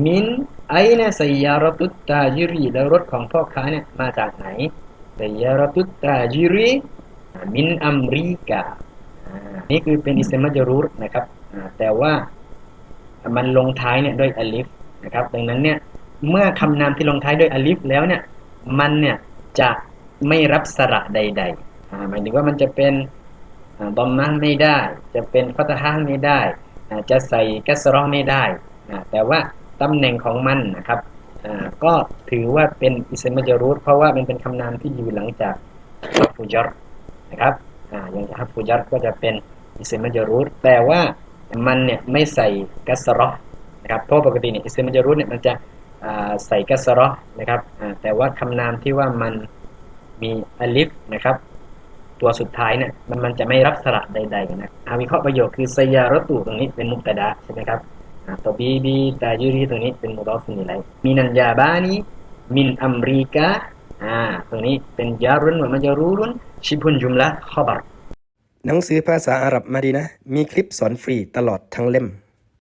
มินไอนะไซยารตุตตาจิรีแล้วรถของพ่อค้าเนี่ยมาจากไหนไซยารตุตตาจิรีมินอัมรีกานี่คือเป็นอิสมัจรูรนะครับแต่ว่ามันลงท้ายเนี่ยด้วยอลิฟนะครับดังนั้นเนี่ยเมื่อคำนามที่ลงท้ายด้วยอลิฟแล้วเนี่ยมันเนี่ยจะไม่รับสระใดๆหมายถึงว่ามันจะเป็นดอมมะห์ไม่ได้จะเป็นฟัตฮะห์ไม่ได้จะใส่กัสเราะห์ไม่ได้แต่ว่าตำแหน่งของมันนะครับก็ถือว่าเป็นอิสมัจรูรเพราะว่ามันเป็นคำนามที่อยู่หลังจากฮัรฟุญัรนะครับอย่างฮัรฟุญัรก็จะเป็นอิสมัจรูรแต่ว่ามันเนี่ยไม่ใส่กัสเราะห์นะครับเพราะปกติเนี่ยอิสมัจรูรเนี่ยมันจะใส่กัสเราะห์นะครับแต่ว่าคำนามที่ว่ามันมีอลิฟนะครับตัวสุดท้ายเนี่ยมันจะไม่รับสระใดๆนะวิเคราะห์ประโยคคือไซยารตุตรงนี้เป็นมุบตะดะใช่ไหมครับตัวบีตายูรีตรงนี้เป็นมุดอฟอิลัยมินันยาบานีมินอัมรีกาตรงนี้เป็นยารุนวะมัจรูรุนชิบุนจุมละขบัรหนังสือภาษาอาหรับมาดีนะมีคลิปสอนฟรีตลอดทั้งเล่ม